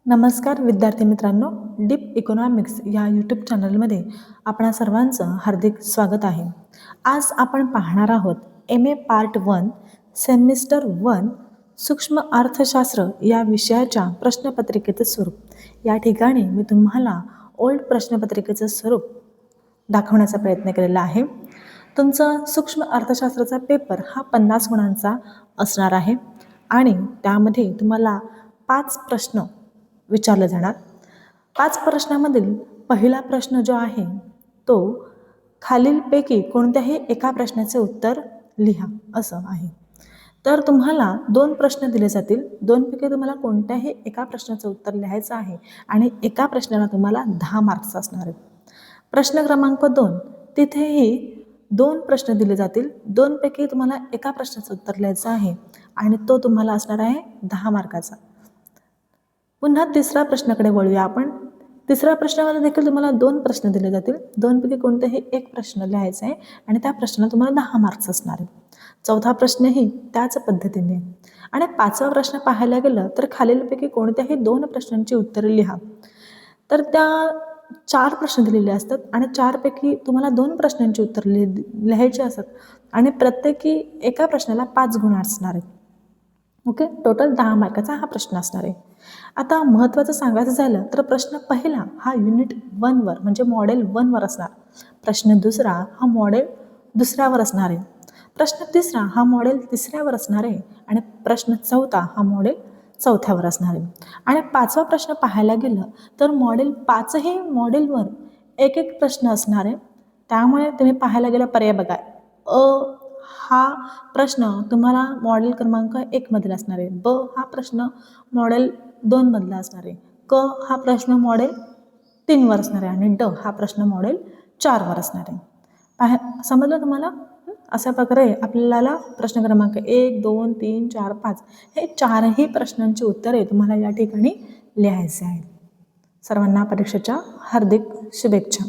नमस्कार विद्यार्थी मित्रांनो, डीप इकॉनॉमिक्स या यूट्यूब चॅनलमध्ये आपणा सर्वांचं हार्दिक स्वागत आहे. आज आपण पाहणार आहोत MA पार्ट 1 सेमिस्टर 1 सूक्ष्म अर्थशास्त्र या विषयाच्या प्रश्नपत्रिकेचं स्वरूप. या ठिकाणी मी तुम्हाला ओल्ड प्रश्नपत्रिकेचं स्वरूप दाखवण्याचा प्रयत्न केलेला आहे. तुमचा सूक्ष्म अर्थशास्त्राचा पेपर हा 50 गुणांचा असणार आहे आणि त्यामध्ये तुम्हाला 5 प्रश्न विचारले जाणार. 5 प्रश्नामधील पहिला प्रश्न जो आहे तो खालीलपैकी कोणत्याही एका प्रश्नाचे उत्तर लिहा असं आहे. तर तुम्हाला 2 प्रश्न दिले जातील. 2 पैकी तुम्हाला कोणत्याही एका प्रश्नाचं उत्तर लिहायचं आहे आणि एका प्रश्नाला तुम्हाला 10 मार्क्स असणार आहेत. प्रश्न क्रमांक 2, तिथेही 2 प्रश्न दिले जातील. 2 पैकी तुम्हाला एका प्रश्नाचं उत्तर लिहायचं आहे आणि तो तुम्हाला असणार आहे 10 मार्काचा. पुन्हा तिसरा प्रश्नाकडे वळूया आपण. तिसऱ्या प्रश्नामध्ये देखील तुम्हाला 2 प्रश्न दिले जातील. 2 पैकी कोणतेही एक प्रश्न लिहायचा आहे आणि त्या प्रश्नाला तुम्हाला 10 मार्क्स असणार आहेत. चौथा प्रश्नही त्याच पद्धतीने आणि 5वा प्रश्न पाहायला गेलं तर खालीलपैकी कोणत्याही 2 प्रश्नांची उत्तरे लिहा. तर त्या 4 प्रश्न दिलेले असतात आणि 4 पैकी तुम्हाला 2 प्रश्नांची उत्तर लिहायची असतात आणि प्रत्येकी एका प्रश्नाला 5 गुण असणार आहेत. ओके, टोटल 10 मार्काचा हा प्रश्न असणार आहे. आता महत्त्वाचं सांगायचं झालं तर प्रश्न पहिला हा युनिट 1 वर म्हणजे मॉडेल 1 वर असणार. प्रश्न दुसरा हा मॉडेल 2ऱ्यावर असणार आहे. प्रश्न तिसरा हा मॉडेल 3ऱ्यावर असणार आहे आणि प्रश्न चौथा हा मॉडेल 4थ्यावर असणार आहे. आणि 5वा प्रश्न पाहायला गेलं तर मॉडेल 5ही मॉडेलवर एक एक प्रश्न असणार आहे. त्यामुळे तुम्ही पाहायला गेलं पर्याय बघा. हा प्रश्न तुम्हाला मॉडेल क्रमांक 1 मधील असणार आहे. ब हा प्रश्न मॉडेल 2 मधला असणार आहे. क हा प्रश्न मॉडेल 3 वर असणार आहे आणि ड हा प्रश्न मॉडेल 4 वर असणार आहे. समजलं तुम्हाला? अशा प्रकारे आपल्याला प्रश्न क्रमांक 1, 2, 3, 4, 5 हे 4ही प्रश्नांची उत्तरे तुम्हाला या ठिकाणी लिहायचे आहेत. सर्वांना परीक्षेच्या हार्दिक शुभेच्छा.